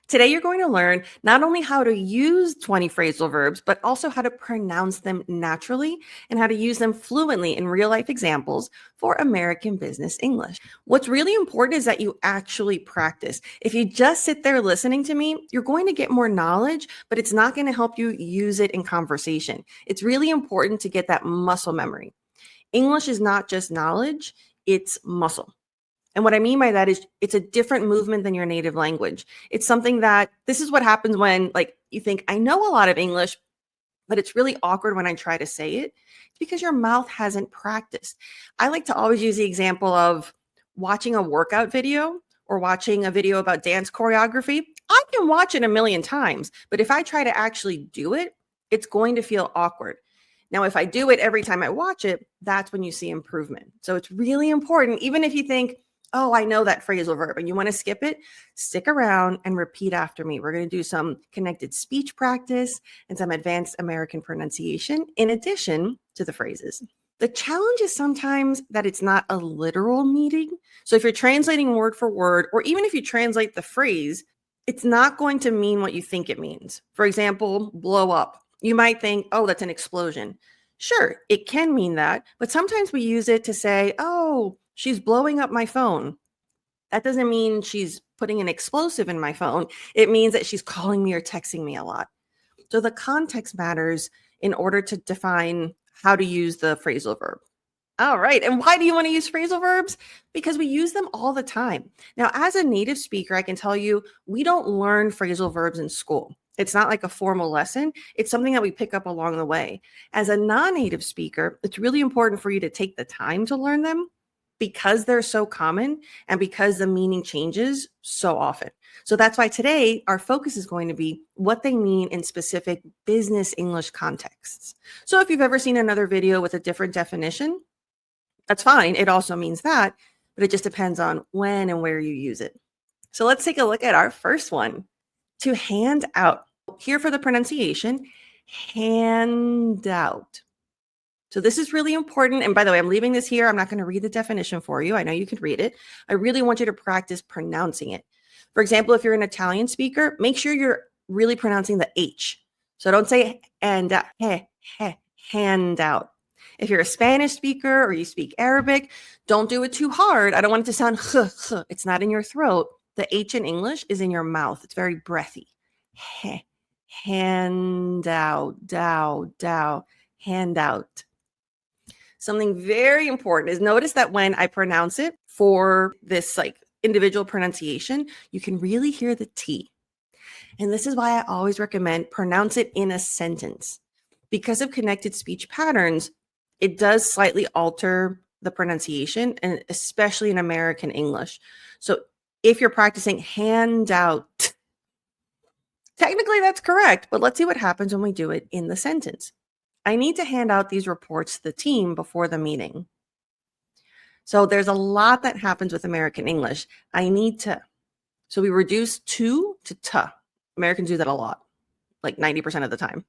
Today, you're going to learn not only how to use 20 phrasal verbs, but also how to pronounce them naturally and how to use them fluently in real life examples for American business English. What's really important is that you actually practice. If you just sit there listening to me, you're going to get more knowledge, but it's not going to help you use it in conversation. It's really important to get that muscle memory. English is not just knowledge, it's muscle. And what I mean by that is it's a different movement than your native language. It's something that this is what happens when you think, I know a lot of English, but it's really awkward when I try to say it. It's because your mouth hasn't practiced. I like to always use the example of watching a workout video or watching a video about dance choreography. I can watch it a million times, but if I try to actually do it, it's going to feel awkward. Now, if I do it every time I watch it, that's when you see improvement. So it's really important, even if you think, oh, I know that phrasal verb and you want to skip it, stick around and repeat after me. We're going to do some connected speech practice and some advanced American pronunciation in addition to the phrases. The challenge is sometimes that it's not a literal meaning. So if you're translating word for word, or even if you translate the phrase, it's not going to mean what you think it means. For example, blow up. You might think, oh, that's an explosion. Sure, it can mean that, but sometimes we use it to say, oh, she's blowing up my phone. That doesn't mean she's putting an explosive in my phone. It means that she's calling me or texting me a lot. So the context matters in order to define how to use the phrasal verb. All right. And why do you want to use phrasal verbs? Because we use them all the time. Now, as a native speaker, I can tell you, we don't learn phrasal verbs in school. It's not like a formal lesson. It's something that we pick up along the way. As a non-native speaker, it's really important for you to take the time to learn them because they're so common and because the meaning changes so often. So that's why today our focus is going to be what they mean in specific business English contexts. So if you've ever seen another video with a different definition, that's fine. It also means that, but it just depends on when and where you use it. So let's take a look at our first one. To hand out. Here for the pronunciation, hand out. So this is really important. And by the way, I'm leaving this here. I'm not going to read the definition for you. I know you can read it. I really want you to practice pronouncing it. For example, if you're an Italian speaker, make sure you're really pronouncing the H. So don't say and out, hand out. If you're a Spanish speaker or you speak Arabic, don't do it too hard. I don't want it to sound it's not in your throat. The H in English is in your mouth. It's very breathy. Hand out, hand out. Something very important is notice that when I pronounce it for this individual pronunciation, you can really hear the T. And this is why I always recommend pronounce it in a sentence. Because of connected speech patterns, it does slightly alter the pronunciation, and especially in American English. So if you're practicing hand out, technically that's correct, but let's see what happens when we do it in the sentence. I need to hand out these reports to the team before the meeting. So there's a lot that happens with American English. I need to. So we reduce to t. Americans do that a lot, like 90% of the time.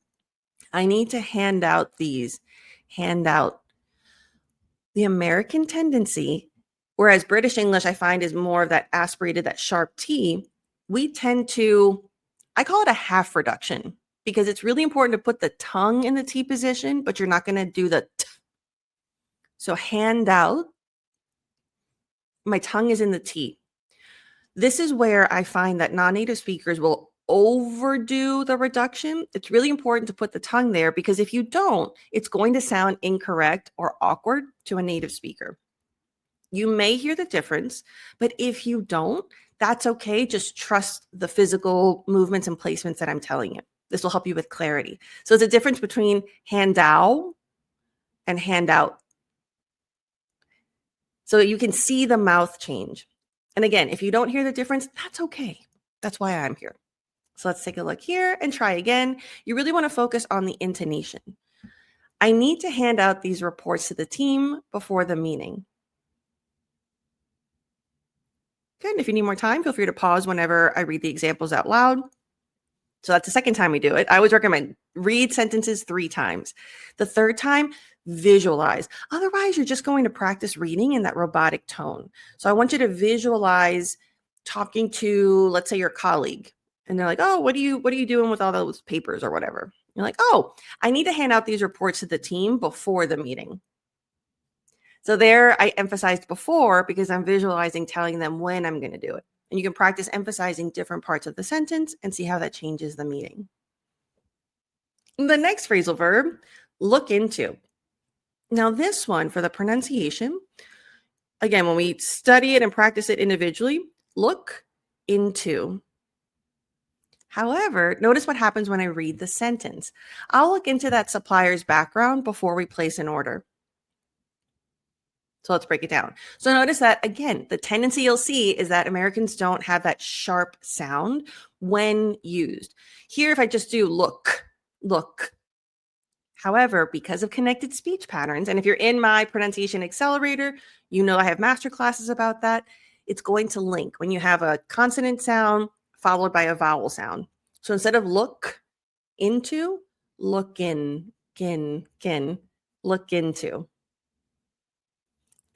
I need to hand out these, hand out. The American tendency, whereas British English I find is more of that aspirated, that sharp T, we tend to, I call it a half reduction because it's really important to put the tongue in the T position, but you're not going to do the T. So hand out, my tongue is in the T. This is where I find that non-native speakers will overdo the reduction. It's really important to put the tongue there because if you don't, it's going to sound incorrect or awkward to a native speaker. You may hear the difference, but if you don't, that's okay. Just trust the physical movements and placements that I'm telling you. This will help you with clarity. So it's a difference between hand out and hand out. So you can see the mouth change. And again, if you don't hear the difference, that's okay. That's why I'm here. So let's take a look here and try again. You really want to focus on the intonation. I need to hand out these reports to the team before the meeting. Good. And if you need more time, feel free to pause whenever I read the examples out loud. So that's the second time we do it. I always recommend read sentences 3 times. The third time, visualize. Otherwise, you're just going to practice reading in that robotic tone. So I want you to visualize talking to, let's say, your colleague. And they're like, oh, what are you doing with all those papers or whatever? You're like, oh, I need to hand out these reports to the team before the meeting. So there I emphasized before because I'm visualizing telling them when I'm going to do it. And you can practice emphasizing different parts of the sentence and see how that changes the meaning. The next phrasal verb, look into. Now this one for the pronunciation, again, when we study it and practice it individually, look into. However, notice what happens when I read the sentence. I'll look into that supplier's background before we place an order. So let's break it down. So notice that, again, the tendency you'll see is that Americans don't have that sharp sound when used. Here, if I just do look. However, because of connected speech patterns, and if you're in my pronunciation accelerator, you know I have master classes about that. It's going to link when you have a consonant sound followed by a vowel sound. So instead of look into, look in, look into.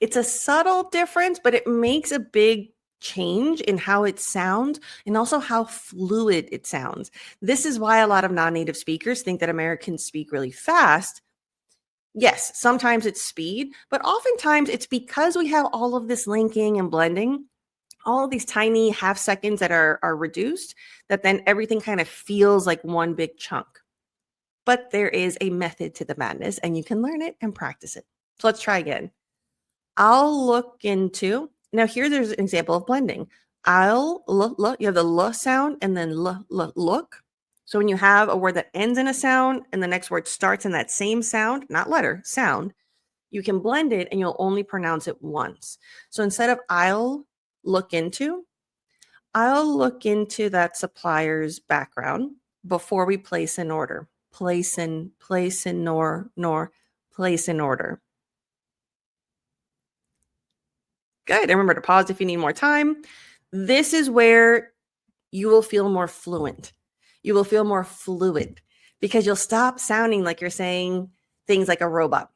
It's a subtle difference, but it makes a big change in how it sounds and also how fluid it sounds. This is why a lot of non-native speakers think that Americans speak really fast. Yes, sometimes it's speed, but oftentimes it's because we have all of this linking and blending, all of these tiny half seconds that are reduced, that then everything kind of feels like one big chunk. But there is a method to the madness, and you can learn it and practice it. So let's try again. I'll look into. Now here there's an example of blending. I'll look. You have the l sound and then look. So when you have a word that ends in a sound and the next word starts in that same sound, not letter, sound, you can blend it and you'll only pronounce it once. So instead of I'll look into that supplier's background before we place an order. Place in nor, place in order. Good. And remember to pause if you need more time. This is where you will feel more fluent. You will feel more fluid because you'll stop sounding like you're saying things like a robot.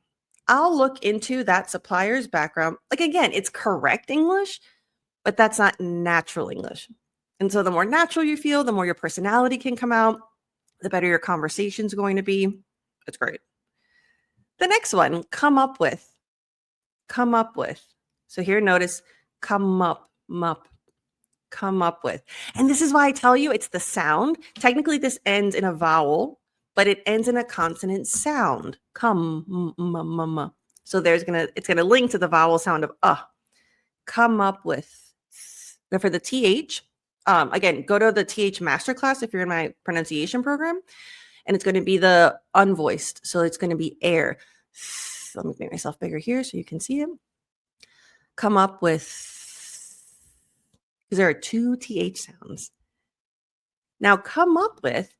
I'll look into that supplier's background. Like, again, it's correct English, but that's not natural English. And so the more natural you feel, the more your personality can come out, the better your conversation's going to be. It's great. The next one, come up with. Come up with. So here, notice come up with. And this is why I tell you it's the sound. Technically, this ends in a vowel, but it ends in a consonant sound. Come, So it's gonna link to the vowel sound of come up with. Now for the th, again, go to the th masterclass if you're in my pronunciation program, and it's going to be the unvoiced. So it's going to be air. Let me make myself bigger here so you can see it. Come up with, because there are two th sounds. Now, come up with,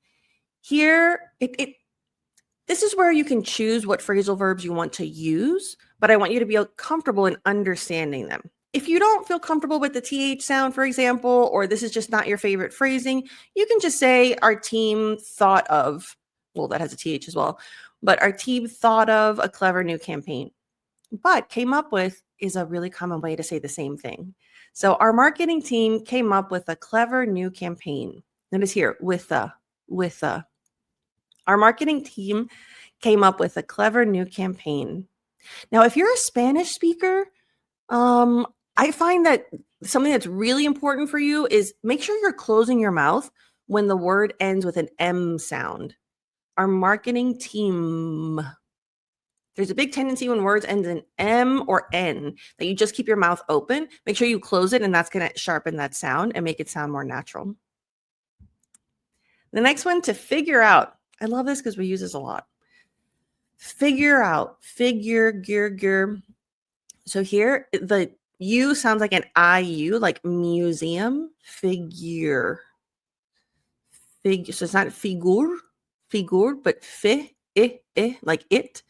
here, this is where you can choose what phrasal verbs you want to use, but I want you to be comfortable in understanding them. If you don't feel comfortable with the th sound, for example, or this is just not your favorite phrasing, you can just say our team thought of, well, that has a th as well, but our team thought of a clever new campaign. But came up with is a really common way to say the same thing. So our marketing team came up with a clever new campaign. Notice here, with a. Our marketing team came up with a clever new campaign. Now, if you're a Spanish speaker, I find that something that's really important for you is make sure you're closing your mouth when the word ends with an M sound. Our marketing team. There's a big tendency when words end in M or N that you just keep your mouth open. Make sure you close it, and that's going to sharpen that sound and make it sound more natural. The next one, to figure out. I love this because we use this a lot. Figure out. Figure. So here, the U sounds like an IU, like museum. Figure. So it's not figure, but like it.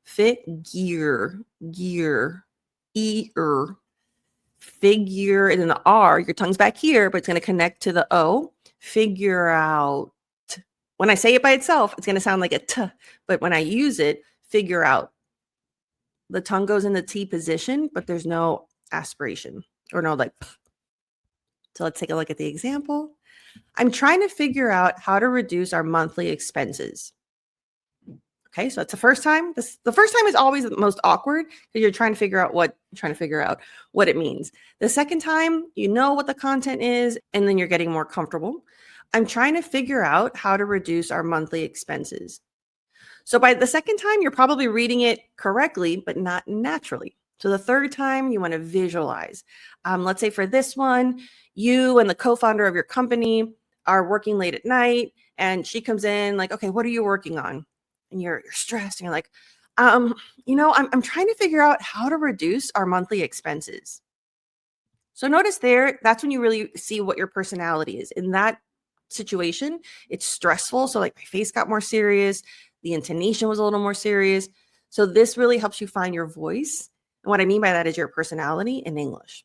Figure, ear, figure, and then the R, your tongue's back here, but it's going to connect to the O. Figure out. When I say it by itself, it's going to sound like a T, but when I use it, figure out. The tongue goes in the T position, but there's no aspiration or no like. So let's take a look at the example. I'm trying to figure out how to reduce our monthly expenses. Okay, so that's the first time. The first time is always the most awkward because you're trying to figure out what it means. The second time, you know what the content is, and then you're getting more comfortable. I'm trying to figure out how to reduce our monthly expenses. So by the second time, you're probably reading it correctly, but not naturally. So the third time, you want to visualize. Let's say for this one, you and the co-founder of your company are working late at night, and she comes in like, okay, what are you working on? And you're stressed, and you're like, I'm trying to figure out how to reduce our monthly expenses. So notice there, that's when you really see what your personality is. In that situation, it's stressful. So like my face got more serious, the intonation was a little more serious. So this really helps you find your voice. And what I mean by that is your personality in English.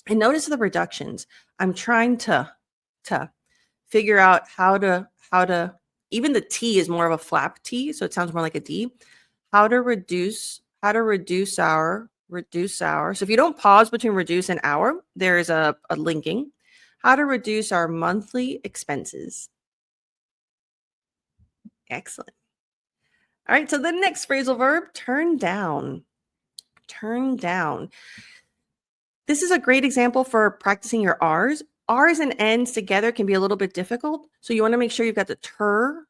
And notice the reductions. I'm trying to figure out how to even the T is more of a flap T, so it sounds more like a D. How to reduce our. So if you don't pause between reduce and hour, there is a linking. How to reduce our monthly expenses. Excellent. All right, so the next phrasal verb, turn down. Turn down. This is a great example for practicing your R's. R's and N's together can be a little bit difficult. So you want to make sure you've got the tur.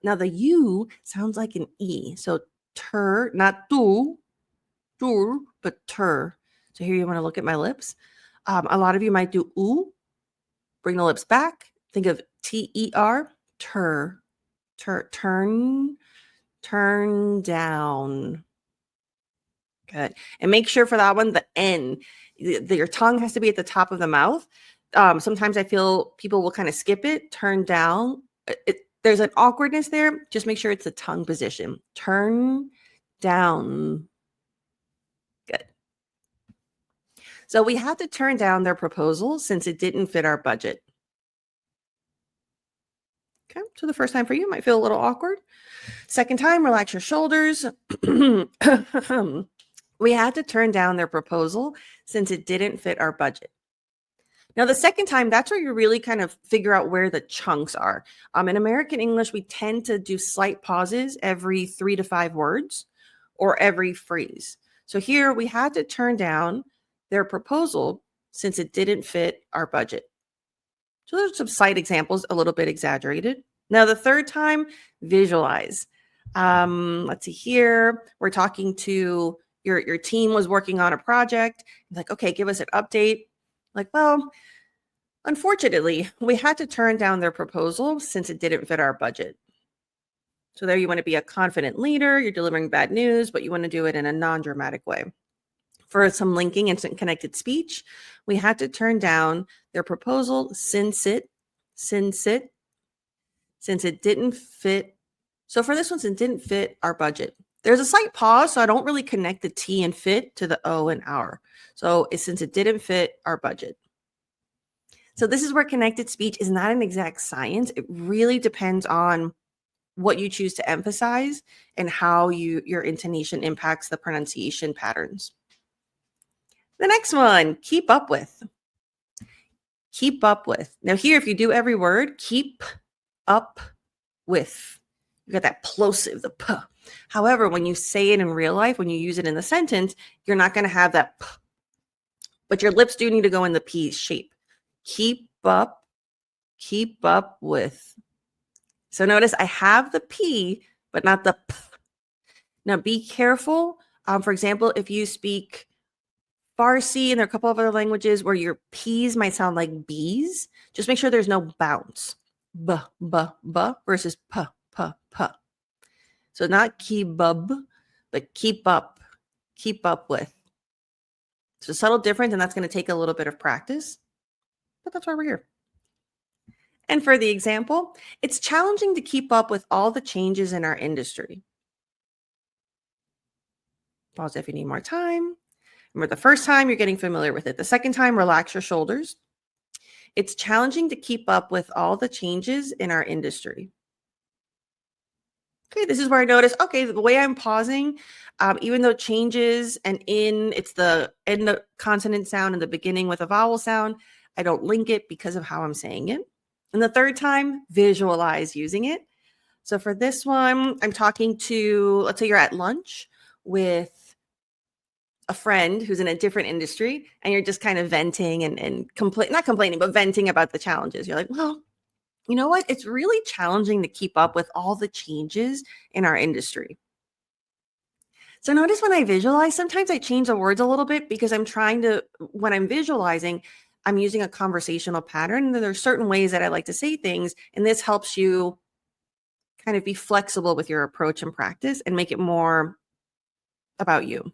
Now the U sounds like an E. So tur, not tu, but tur. So here you want to look at my lips. A lot of you might do oo. Bring the lips back. Think of T-E-R, tur, turn down. Good. And make sure for that one, the N, your tongue has to be at the top of the mouth. Sometimes I feel people will kind of skip it, turn down. There's an awkwardness there. Just make sure it's the tongue position. Turn down. Good. So we had to turn down their proposal since it didn't fit our budget. Okay, so the first time for you might feel a little awkward. Second time, relax your shoulders. We had to turn down their proposal since it didn't fit our budget. Now, the second time, that's where you really kind of figure out where the chunks are. In American English, we tend to do slight pauses every 3 to 5 words or every phrase. So here we had to turn down their proposal since it didn't fit our budget. So there's some slight examples, a little bit exaggerated. Now, the third time, visualize. Let's see here. We're talking to your team was working on a project. Like, okay, give us an update. Like, well, unfortunately, we had to turn down their proposal since it didn't fit our budget. So there you want to be a confident leader. You're delivering bad news, but you want to do it in a non-dramatic way. For some linking and some connected speech, we had to turn down their proposal since it didn't fit. So for this one, since it didn't fit our budget. There's a slight pause, so I don't really connect the T and fit to the O and our. So since it didn't fit our budget. So this is where connected speech is not an exact science. It really depends on what you choose to emphasize and how your intonation impacts the pronunciation patterns. The next one, keep up with. Keep up with. Now here, if you do every word, keep up with. You got that plosive, the p. However, when you say it in real life, when you use it in the sentence, you're not going to have that p. But your lips do need to go in the P shape. Keep up with. So notice I have the P, but not the P. Now be careful. For example, if you speak Farsi and there are a couple of other languages where your P's might sound like B's, just make sure there's no bounce. B versus P. So not keebub, but keep up with. So subtle difference, and that's going to take a little bit of practice, but that's why we're here. And for the example, it's challenging to keep up with all the changes in our industry. Pause if you need more time. Remember, the first time you're getting familiar with it. The second time, relax your shoulders. It's challenging to keep up with all the changes in our industry. Okay, this is where I notice, okay, the way I'm pausing, even though changes and it's the end of consonant sound in the beginning with a vowel sound, I don't link it because of how I'm saying it. And the third time, visualize using it. So for this one, I'm talking to, let's say you're at lunch with a friend who's in a different industry and you're just kind of venting and not complaining, but venting about the challenges. You're like, well, you know what? It's really challenging to keep up with all the changes in our industry. So notice when I visualize, sometimes I change the words a little bit because when I'm visualizing, I'm using a conversational pattern. And there's certain ways that I like to say things. And this helps you kind of be flexible with your approach and practice and make it more about you.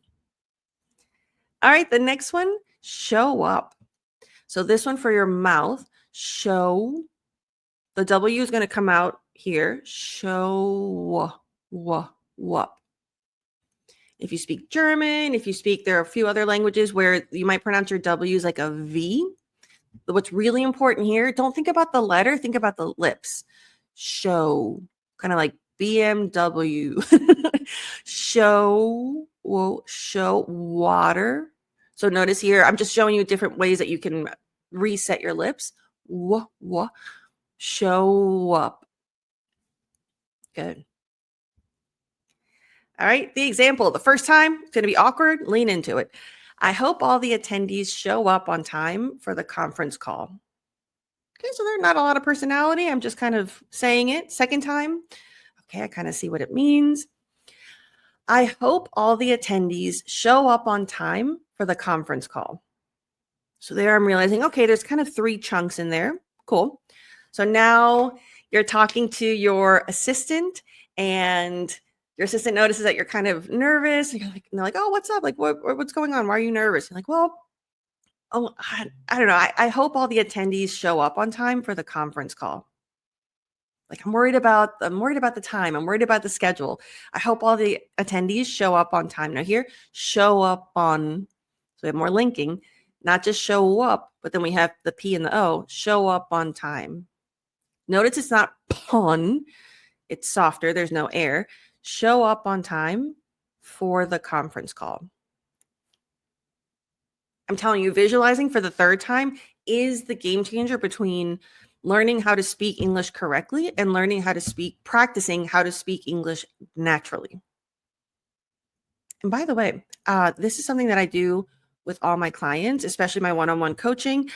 All right, the next one, show up. So this one for your mouth, show. The W is going to come out here. Show up. If you speak German, there are a few other languages where you might pronounce your W's like a V. But what's really important here, don't think about the letter, think about the lips. Show, kind of like BMW. Show water. So notice here, I'm just showing you different ways that you can reset your lips. Show up. Good. All right, the example, the first time, it's going to be awkward, lean into it. I hope all the attendees show up on time for the conference call. Okay, so there's not a lot of personality. I'm just kind of saying it. Second time, okay, I kind of see what it means. I hope all the attendees show up on time for the conference call. So there I'm realizing, okay, there's kind of 3 chunks in there. Cool. So now you're talking to your assistant and your assistant notices that you're kind of nervous. And they're like, oh, what's up? Like, what's going on? Why are you nervous? You're like, well, I don't know. I hope all the attendees show up on time for the conference call. Like I'm worried about the time. I'm worried about the schedule. I hope all the attendees show up on time. Now here, show up on, so we have more linking, not just show up, but then we have the P and the O, show up on time. Notice it's not pun. It's softer. There's no air. Show up on time for the conference call. I'm telling you, visualizing for the third time is the game changer between learning how to speak English correctly and practicing how to speak English naturally. And by the way, this is something that I do with all my clients, especially my one-on-one coaching.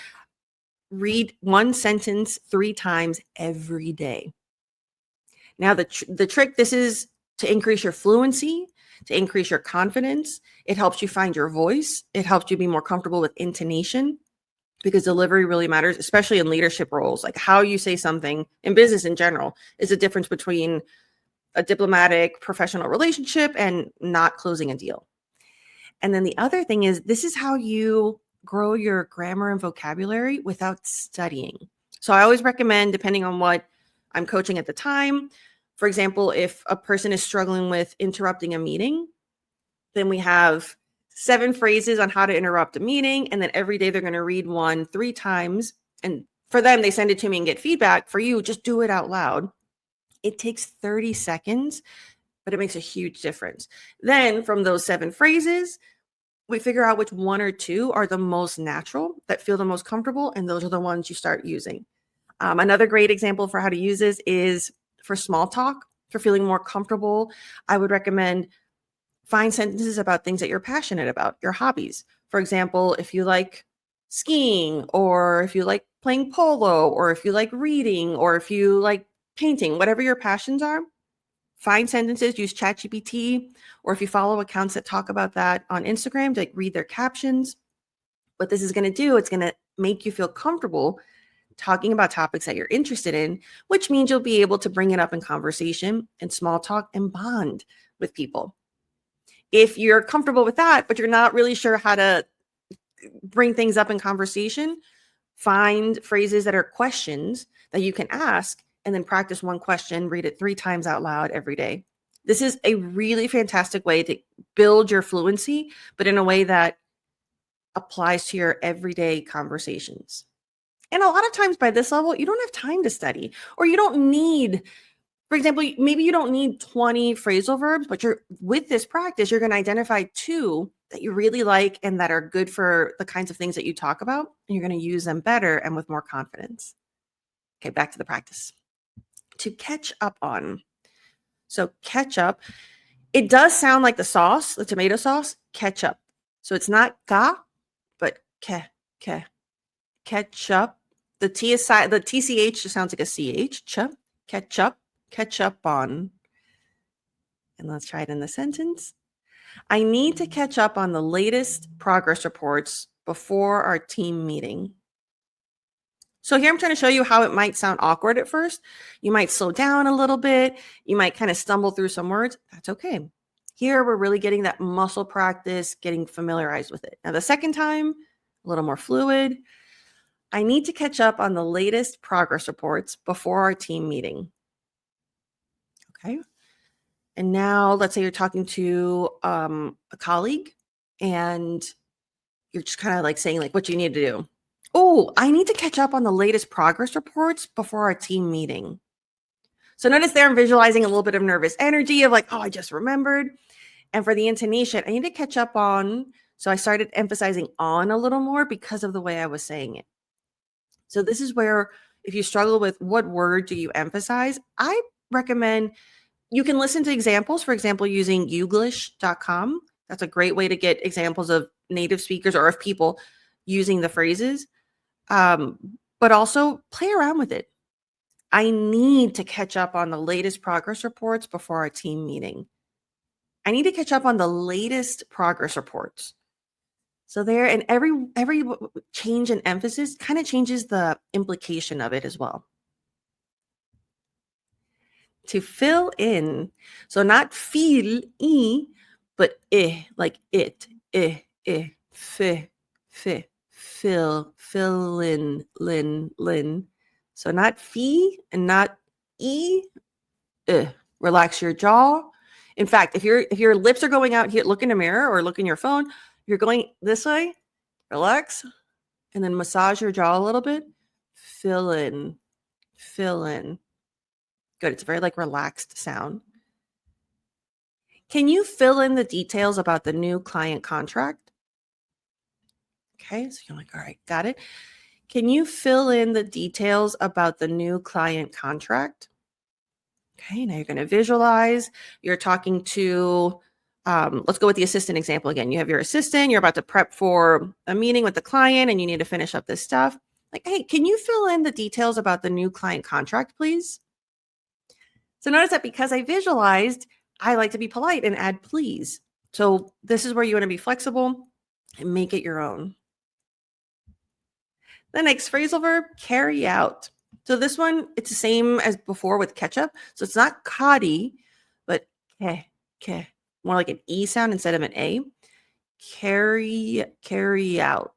Read one sentence 3 times every day. Now, the trick, this is to increase your fluency, to increase your confidence. It helps you find your voice. It helps you be more comfortable with intonation because delivery really matters, especially in leadership roles. Like how you say something in business in general is a difference between a diplomatic professional relationship and not closing a deal. And then the other thing is, this is how you grow your grammar and vocabulary without studying. So I always recommend, depending on what I'm coaching at the time, for example, if a person is struggling with interrupting a meeting, then we have 7 phrases on how to interrupt a meeting. And then every day they're going to read one 3 times. And for them, they send it to me and get feedback. For you, just do it out loud. It takes 30 seconds, but it makes a huge difference. Then from those 7 phrases, we figure out which 1 or 2 are the most natural, that feel the most comfortable. And those are the ones you start using. Another great example for how to use this is for small talk, for feeling more comfortable. I would recommend find sentences about things that you're passionate about, your hobbies. For example, if you like skiing, or if you like playing polo, or if you like reading, or if you like painting, whatever your passions are, find sentences, use ChatGPT, or if you follow accounts that talk about that on Instagram, to read their captions. What this is going to do, it's going to make you feel comfortable talking about topics that you're interested in, which means you'll be able to bring it up in conversation and small talk and bond with people. If you're comfortable with that, but you're not really sure how to bring things up in conversation, find phrases that are questions that you can ask and then practice one question, read it 3 times out loud every day. This is a really fantastic way to build your fluency, but in a way that applies to your everyday conversations. And a lot of times by this level, you don't have time to study, or you don't need, for example, maybe you don't need 20 phrasal verbs, but with this practice, you're going to identify 2 that you really like and that are good for the kinds of things that you talk about. And you're going to use them better and with more confidence. Okay, back to the practice. To catch up on. So ketchup, it does sound like the sauce, the tomato sauce, ketchup. So it's not ka, but ke, ketchup. The T is the TCH just sounds like a CH. Ketchup, ketchup on. And let's try it in the sentence. I need to catch up on the latest progress reports before our team meeting. So here I'm trying to show you how it might sound awkward at first. You might slow down a little bit. You might kind of stumble through some words. That's okay. Here we're really getting that muscle practice, getting familiarized with it. Now the second time, a little more fluid. I need to catch up on the latest progress reports before our team meeting. Okay. And now let's say you're talking to a colleague and you're just kind of like saying like what you need to do. Oh, I need to catch up on the latest progress reports before our team meeting. So notice there I'm visualizing a little bit of nervous energy of like, oh, I just remembered. And for the intonation, I need to catch up on. So I started emphasizing on a little more because of the way I was saying it. So this is where if you struggle with what word do you emphasize, I recommend you can listen to examples, for example, using youglish.com. That's a great way to get examples of native speakers or of people using the phrases. But also play around with it. I need to catch up on the latest progress reports before our team meeting. I need to catch up on the latest progress reports. So there, and every change in emphasis kind of changes the implication of it as well. To fill in, so not feel but like it, fi, fill in, lin. So not fee and not relax your jaw. In fact, if your lips are going out here, look in a mirror or look in your phone. If you're going this way, relax, and then massage your jaw a little bit. Fill in. Good. It's a very like relaxed sound. Can you fill in the details about the new client contract? Okay, so you're like, all right, got it. Can you fill in the details about the new client contract? Okay, now you're going to visualize. You're talking to, let's go with the assistant example again. You have your assistant, you're about to prep for a meeting with the client and you need to finish up this stuff. Like, hey, can you fill in the details about the new client contract, please? So notice that because I visualized, I like to be polite and add please. So this is where you want to be flexible and make it your own. The next phrasal verb, carry out. So this one, it's the same as before with ketchup. So it's not kadi, but ke, more like an E sound instead of an A. Carry out.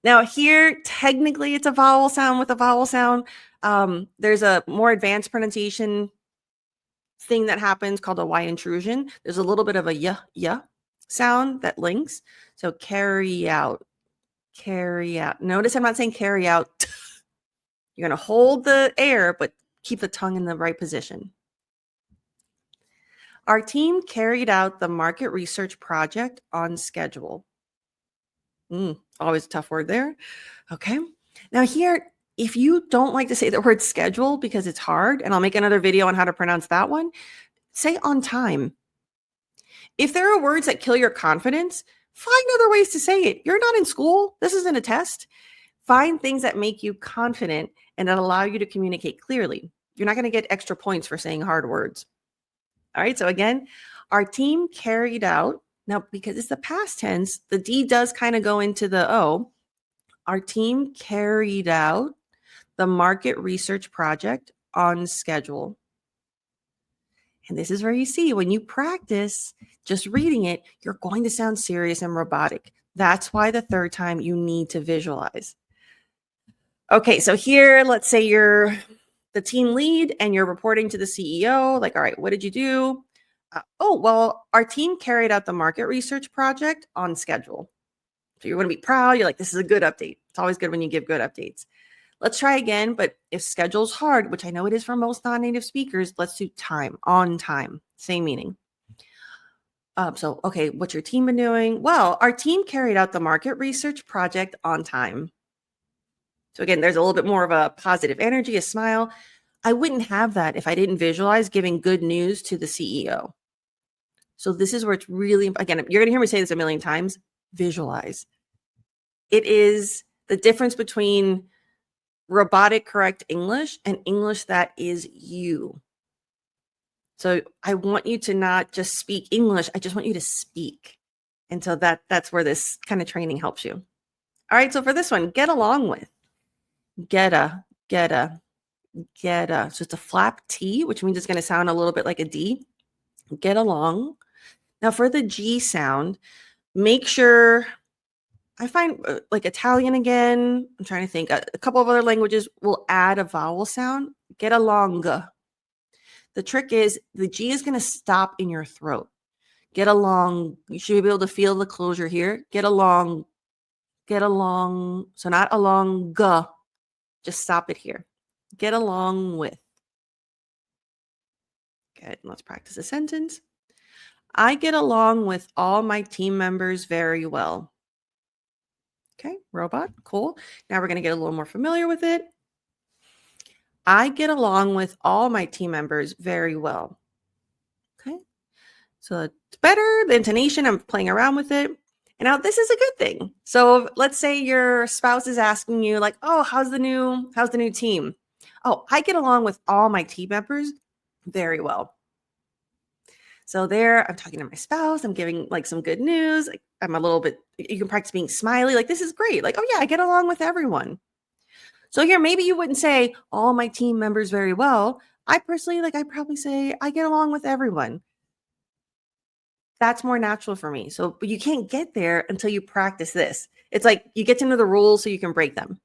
Now here, technically it's a vowel sound with a vowel sound. There's a more advanced pronunciation thing that happens called a Y intrusion. There's a little bit of a yeah sound that links. So carry out. Notice I'm not saying carry out. You're going to hold the air, but keep the tongue in the right position. Our team carried out the market research project on schedule. Always a tough word there. Okay. Now here, if you don't like to say the word schedule because it's hard, and I'll make another video on how to pronounce that one, say on time. If there are words that kill your confidence, find other ways to say it. You're not in school. This isn't a test. Find things that make you confident and that allow you to communicate clearly. You're not going to get extra points for saying hard words. All right. So again, our team carried out. Now, because it's the past tense, the D does kind of go into the O. Our team carried out the market research project on schedule. And this is where you see when you practice just reading it, you're going to sound serious and robotic. That's why the third time you need to visualize. Okay, so here, let's say you're the team lead and you're reporting to the CEO. Like, all right, what did you do? Well, our team carried out the market research project on schedule. So you're going to be proud. You're like, this is a good update. It's always good when you give good updates. Let's try again. But if schedule's hard, which I know it is for most non-native speakers, let's do time, on time, same meaning. Okay, what's your team been doing? Well, our team carried out the market research project on time. So again, there's a little bit more of a positive energy, a smile. I wouldn't have that if I didn't visualize giving good news to the CEO. So this is where it's really, again, you're going to hear me say this a million times, visualize. It is the difference between robotic correct English and English that is you. So I want you to not just speak English. I just want you to speak. And so that's where this kind of training helps you. All right. So for this one, get along with. Getta. So it's a flap T, which means it's going to sound a little bit like a D. Get along. Now for the G sound, make sure, I find like Italian again, I'm trying to think, a couple of other languages will add a vowel sound. Get along. The trick is the G is going to stop in your throat. Get along. You should be able to feel the closure here. Get along. Get along. So not along. Just stop it here. Get along with. Good. Let's practice a sentence. I get along with all my team members very well. Okay, robot. Cool. Now we're going to get a little more familiar with it. I get along with all my team members very well. Okay. So it's better. The intonation, I'm playing around with it. And now this is a good thing. So let's say your spouse is asking you like, oh, how's the new team? Oh, I get along with all my team members very well. So there, I'm talking to my spouse. I'm giving like some good news. I'm a little bit, you can practice being smiley. Like, this is great. Like, oh yeah, I get along with everyone. So here, maybe you wouldn't say all my team members very well. I personally, I'd probably say I get along with everyone. That's more natural for me. So, but you can't get there until you practice this. It's like you get to know the rules so you can break them.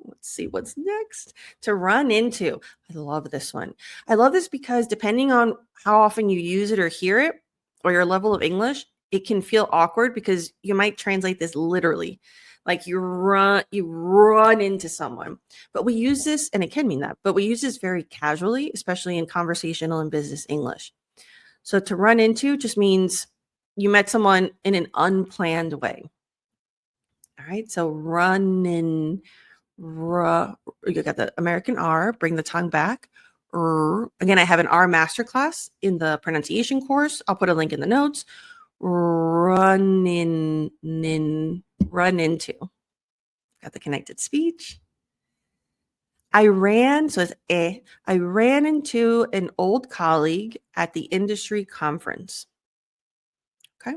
Let's see what's next. To run into. I love this one. I love this because depending on how often you use it or hear it or your level of English, it can feel awkward because you might translate this literally. Like you run into someone. But we use this, and it can mean that, but we use this very casually, especially in conversational and business English. So to run into just means you met someone in an unplanned way. All right. So run in. You got the American R, bring the tongue back. Again, I have an R masterclass in the pronunciation course. I'll put a link in the notes. Run into. Got the connected speech. I ran into an old colleague at the industry conference. Okay.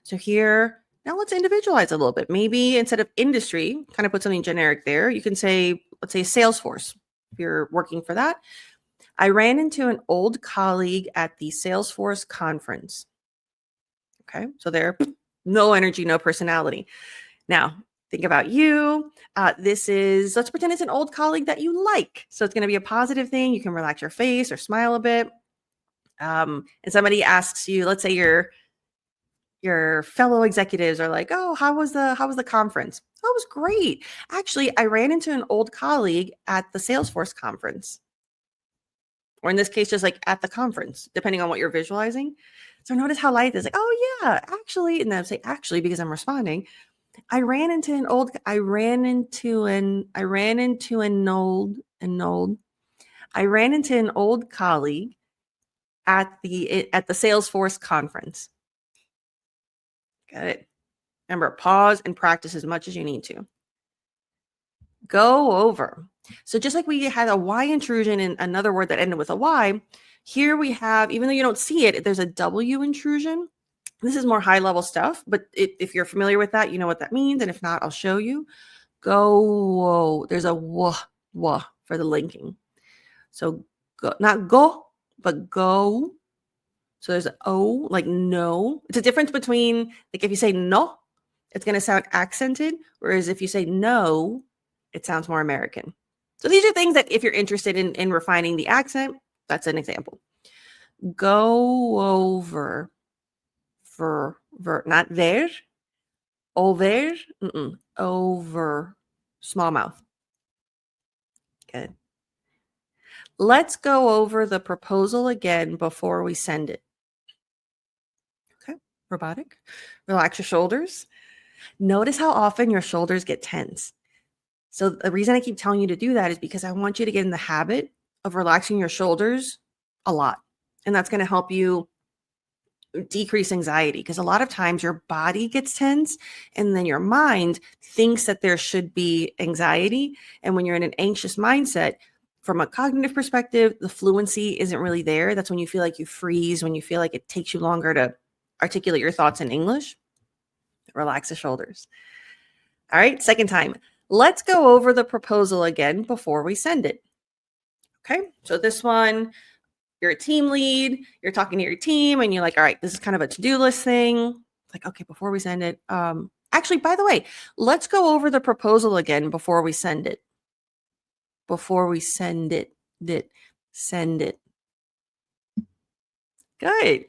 So here, now let's individualize a little bit. Maybe instead of industry, kind of put something generic there. You can say, let's say Salesforce, if you're working for that. I ran into an old colleague at the Salesforce conference. Okay, so there, no energy, no personality. Now, think about you. Let's pretend it's an old colleague that you like. So it's going to be a positive thing. You can relax your face or smile a bit. And somebody asks you, let's say your fellow executives are like, oh, how was the conference? Oh, it was great. Actually, I ran into an old colleague at the Salesforce conference. Or in this case, just like at the conference, depending on what you're visualizing. So notice how light it is. Like, oh yeah, actually, and then I say actually because I'm responding. I ran into an old colleague at the Salesforce conference. Got it. Remember, pause and practice as much as you need to. Go over. So just like we had a Y intrusion in another word that ended with a Y, here we have, even though you don't see it, there's a W intrusion. This is more high level stuff, but if you're familiar with that, you know what that means. And if not, I'll show you. Go. There's a W for the linking. So go, not go, but go. So there's an O, like no. It's a difference between, like if you say no, it's going to sound accented. Whereas if you say no, it sounds more American. So these are things that if you're interested in refining the accent, that's an example. Go over. Not there. Over. Over. Small mouth. Good. Let's go over the proposal again before we send it. Okay. Robotic. Relax your shoulders. Notice how often your shoulders get tense. So the reason I keep telling you to do that is because I want you to get in the habit of relaxing your shoulders a lot. And that's going to help you decrease anxiety, because a lot of times your body gets tense and then your mind thinks that there should be anxiety. And when you're in an anxious mindset, from a cognitive perspective, the fluency isn't really there. That's when you feel like you freeze, when you feel like it takes you longer to articulate your thoughts in English. Relax the shoulders. All right, second time. Let's go over the proposal again before we send it. Okay, so this one, you're a team lead, you're talking to your team, and you're like, all right, this is kind of a to-do list thing. Like, okay, before we send it, actually, by the way, let's go over the proposal again before we send it. Before we send it, send it. Good.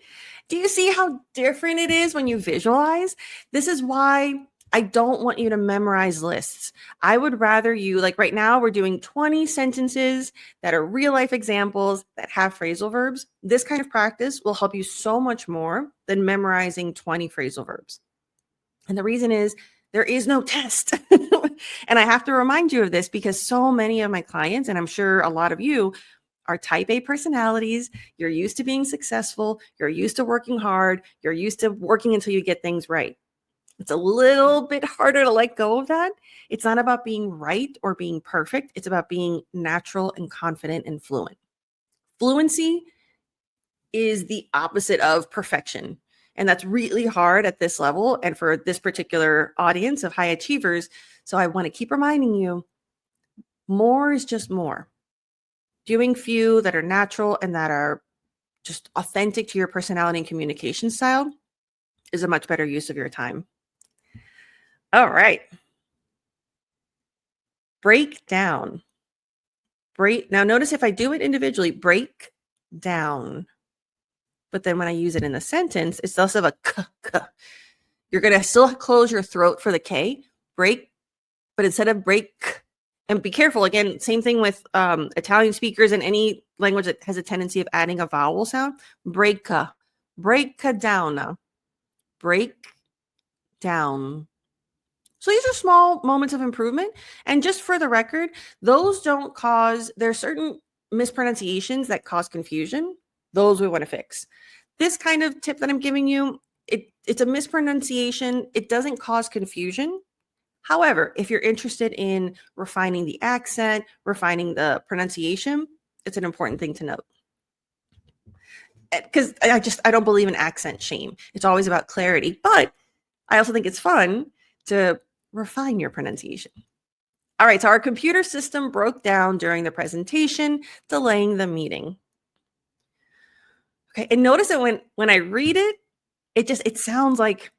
Do you see how different it is when you visualize? This is why I don't want you to memorize lists. I would rather you, like right now, we're doing 20 sentences that are real life examples that have phrasal verbs. This kind of practice will help you so much more than memorizing 20 phrasal verbs. And the reason is there is no test. And I have to remind you of this because so many of my clients, and I'm sure a lot of you, are type A personalities. You're used to being successful. You're used to working hard. You're used to working until you get things right. It's a little bit harder to let go of that. It's not about being right or being perfect. It's about being natural and confident and fluent. Fluency is the opposite of perfection. And that's really hard at this level and for this particular audience of high achievers. So I want to keep reminding you, more is just more. Doing few that are natural and that are just authentic to your personality and communication style is a much better use of your time. All right. Break down. Now notice if I do it individually, break down. But then when I use it in a sentence, it's less of a k, k. You're going to still close your throat for the K, break, but instead of break, and be careful, again, same thing with Italian speakers and any language that has a tendency of adding a vowel sound, break down, break down. So these are small moments of improvement. And just for the record, those don't cause, there are certain mispronunciations that cause confusion. Those we want to fix. This kind of tip that I'm giving you, it's a mispronunciation. It doesn't cause confusion. However, if you're interested in refining the accent, refining the pronunciation, it's an important thing to note. Because I don't believe in accent shame. It's always about clarity. But I also think it's fun to refine your pronunciation. All right, so our computer system broke down during the presentation, delaying the meeting. Okay, and notice that when I read it, it sounds like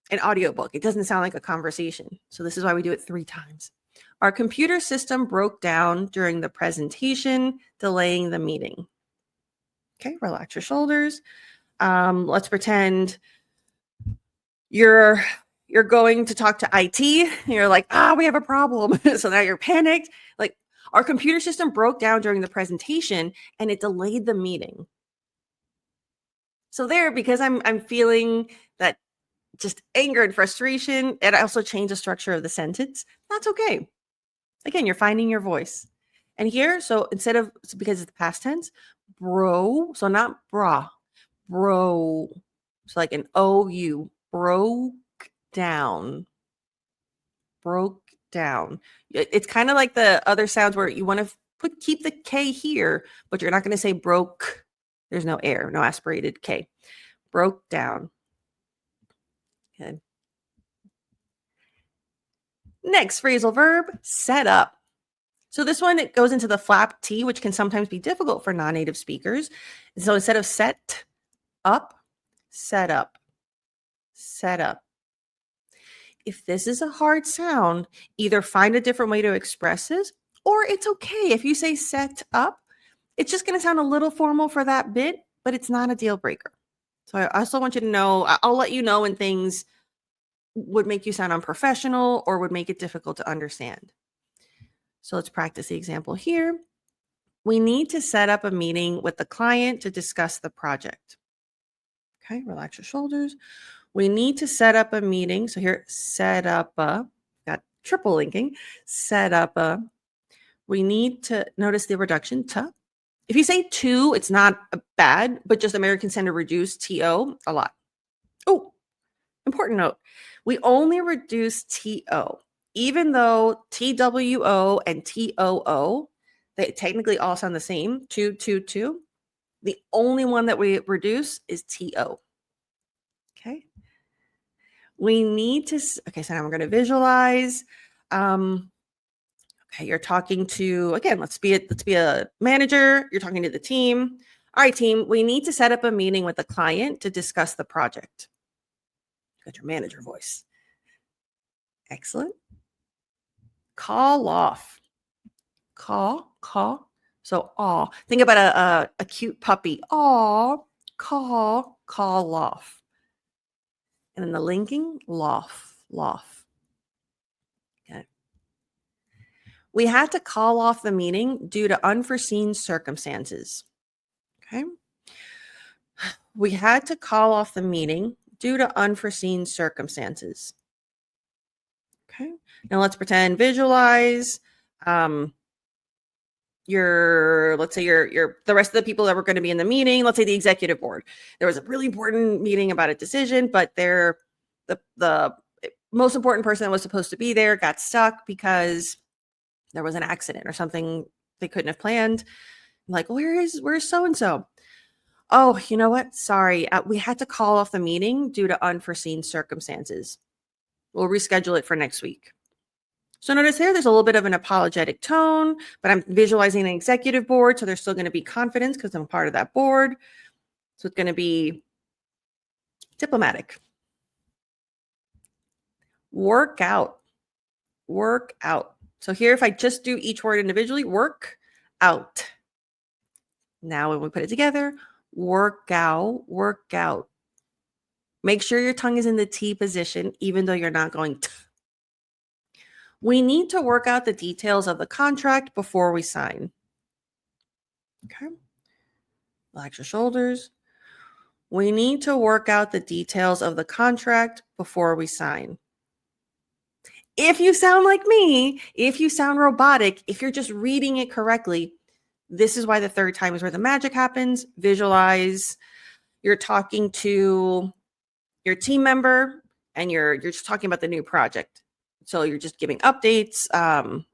an audiobook. It doesn't sound like a conversation. So this is why we do it 3 times. Our computer system broke down during the presentation, delaying the meeting. Okay, relax your shoulders. Let's pretend you're going to talk to IT. And you're like, we have a problem. So now you're panicked. Like, our computer system broke down during the presentation and it delayed the meeting. So there, because I'm feeling that just anger and frustration, and I also change the structure of the sentence. That's okay. Again, you're finding your voice. And here, so instead of, because it's the past tense, bro, so not bra, bro. So like an OU, broke down. Broke down. It's kind of like the other sounds where you want to keep the K here, but you're not going to say broke. There's no air, no aspirated K. Broke down. Good. Next phrasal verb, set up. So this one, it goes into the flap T, which can sometimes be difficult for non-native speakers. So instead of set up, set up, set up. If this is a hard sound, either find a different way to express this, or it's okay if you say set up. It's just going to sound a little formal for that bit, but it's not a deal breaker. So I also want you to know, I'll let you know when things would make you sound unprofessional or would make it difficult to understand. So let's practice the example here. We need to set up a meeting with the client to discuss the project. Okay, relax your shoulders. We need to set up a meeting. So here, set up a, got triple linking, set up a. We need to notice the reduction to. If you say to, it's not bad, but just Americans tend to reduce to a lot. Oh, important note. We only reduce to, even though TWO and TOO, they technically all sound the same, two. The only one that we reduce is TO. Okay. We need to, okay, so now we're going to visualize. Okay, you're talking to, again, let's be a manager. You're talking to the team. All right, team, we need to set up a meeting with the client to discuss the project. Got your manager voice. Excellent. Call off. Call. So, aw. Think about a cute puppy. Aw. Call off. And then the linking, loff. Okay. We had to call off the meeting due to unforeseen circumstances. Okay. We had to call off the meeting due to unforeseen circumstances. Okay. Now let's pretend visualize. Let's say you're the rest of the people that were going to be in the meeting, let's say the executive board. There was a really important meeting about a decision, but the most important person that was supposed to be there got stuck because there was an accident or something they couldn't have planned. Like, where's so-and-so? Oh, you know what? Sorry. We had to call off the meeting due to unforeseen circumstances. We'll reschedule it for next week. So notice there's a little bit of an apologetic tone, but I'm visualizing an executive board. So there's still going to be confidence because I'm part of that board. So it's going to be diplomatic. Work out. So here, if I just do each word individually, work out. Now when we put it together, work out. Make sure your tongue is in the T position, even though you're not going to. We need to work out the details of the contract before we sign. Okay. Relax your shoulders. We need to work out the details of the contract before we sign. If you sound like me, if you sound robotic, if you're just reading it correctly, this is why the third time is where the magic happens. Visualize. You're talking to your team member and you're just talking about the new project. So you're just giving updates.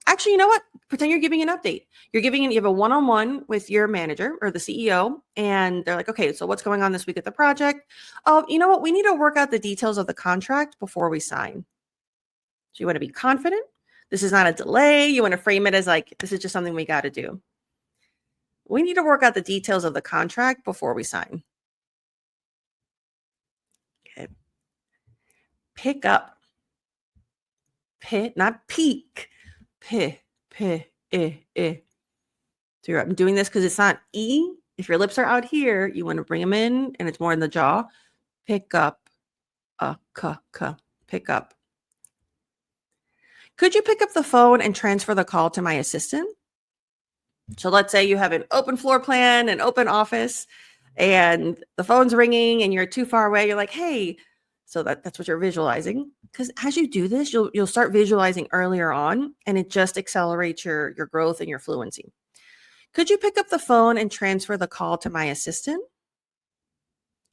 Actually, you know what? Pretend you're giving an update. You have a one-on-one with your manager or the CEO, and they're like, okay, so what's going on this week at the project? Oh, you know what? We need to work out the details of the contract before we sign. So you want to be confident. This is not a delay. You want to frame it as like, this is just something we got to do. We need to work out the details of the contract before we sign. Okay. Pick up. Not peak. So I'm doing this because it's not E. If your lips are out here, you want to bring them in and it's more in the jaw. Pick up. Pick up. Could you pick up the phone and transfer the call to my assistant? So let's say you have an open floor plan, an open office, and the phone's ringing and you're too far away. You're like, hey, so that's what you're visualizing. Because as you do this, you'll start visualizing earlier on, and it just accelerates your growth and your fluency. Could you pick up the phone and transfer the call to my assistant?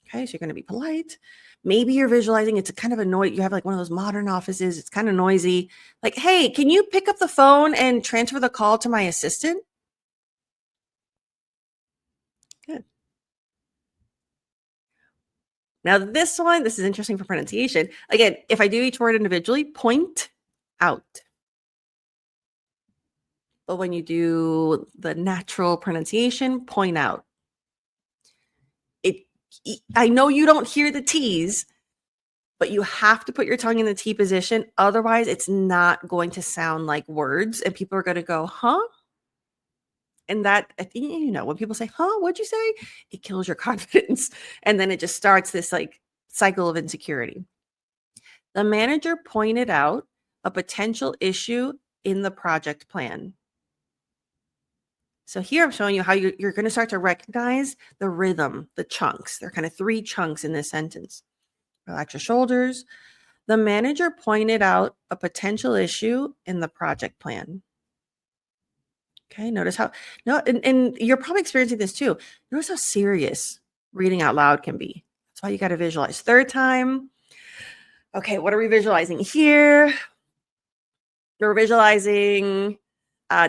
Okay, so you're going to be polite. Maybe you're visualizing it's a kind of annoying. You have like one of those modern offices. It's kind of noisy. Like, hey, can you pick up the phone and transfer the call to my assistant? Good. Now this is interesting for pronunciation. Again, if I do each word individually, point out. But when you do the natural pronunciation, point out. I know you don't hear the T's, but you have to put your tongue in the T position. Otherwise, it's not going to sound like words, and people are going to go, huh? And that, when people say, huh, what'd you say? It kills your confidence. And then it just starts this like cycle of insecurity. The manager pointed out a potential issue in the project plan. So here I'm showing you how you're going to start to recognize the rhythm, the chunks. There are kind of 3 chunks in this sentence. Relax your shoulders. The manager pointed out a potential issue in the project plan. Okay, notice how, no, and you're probably experiencing this too. Notice how serious reading out loud can be. That's why you got to visualize. Third time. Okay, what are we visualizing here? We're visualizing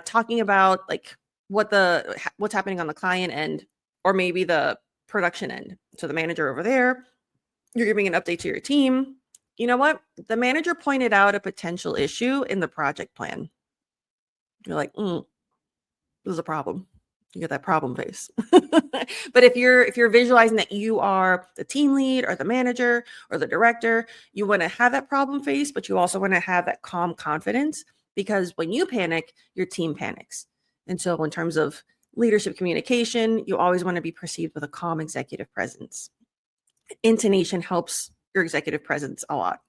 talking about like what's happening on the client end or maybe the production end. So the manager over there, you're giving an update to your team. You know what? The manager pointed out a potential issue in the project plan. You're like, this is a problem. You get that problem face. But if you're visualizing that you are the team lead or the manager or the director, you want to have that problem face, but you also want to have that calm confidence because when you panic, your team panics. And so in terms of leadership communication, you always want to be perceived with a calm executive presence. Intonation helps your executive presence a lot.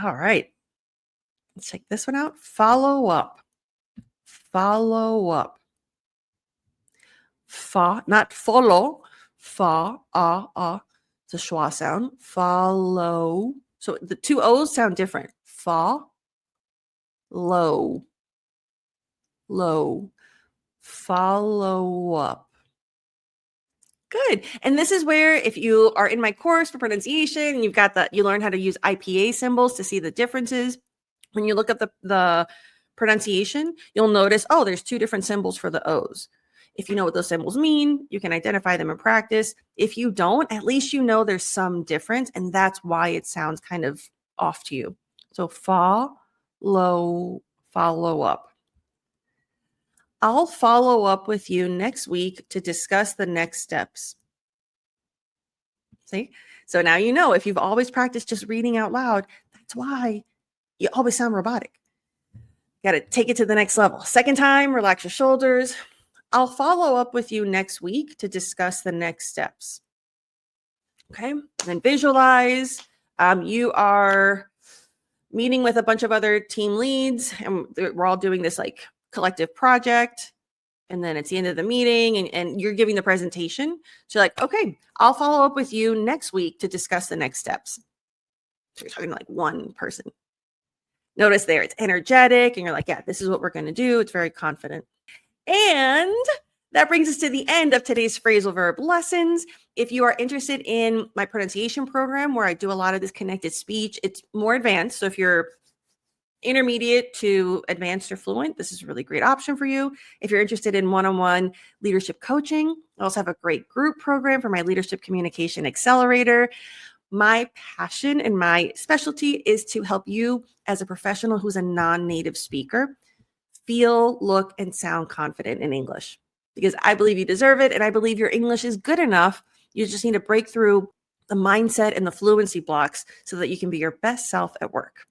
All right. Let's check this one out. Follow up. Follow up. Fa, not follow. Fa, it's a schwa sound. Follow. So the two O's sound different. Fa, low, low. Follow up. Good. And this is where if you are in my course for pronunciation and you've got you learn how to use IPA symbols to see the differences. When you look at the pronunciation, you'll notice, oh, there's two different symbols for the O's. If you know what those symbols mean, you can identify them in practice. If you don't, at least you know there's some difference, and that's why it sounds kind of off to you. So follow up. I'll follow up with you next week to discuss the next steps. See? So now you know if you've always practiced just reading out loud, that's why you always sound robotic. Got to take it to the next level. Second time, relax your shoulders. I'll follow up with you next week to discuss the next steps. Okay, and then visualize. You are meeting with a bunch of other team leads, and we're all doing this like collective project. And then it's the end of the meeting, and you're giving the presentation. So you're like, okay, I'll follow up with you next week to discuss the next steps. So you're talking to like one person. Notice there, it's energetic, and you're like, yeah, this is what we're going to do. It's very confident. And that brings us to the end of today's phrasal verb lessons. If you are interested in my pronunciation program where I do a lot of this connected speech, it's more advanced. So if you're intermediate to advanced or fluent, this is a really great option for you. If you're interested in one-on-one leadership coaching, I also have a great group program for my Leadership Communication Accelerator. My passion and my specialty is to help you as a professional who's a non-native speaker feel, look, and sound confident in English because I believe you deserve it. And I believe your English is good enough. You just need to break through the mindset and the fluency blocks so that you can be your best self at work.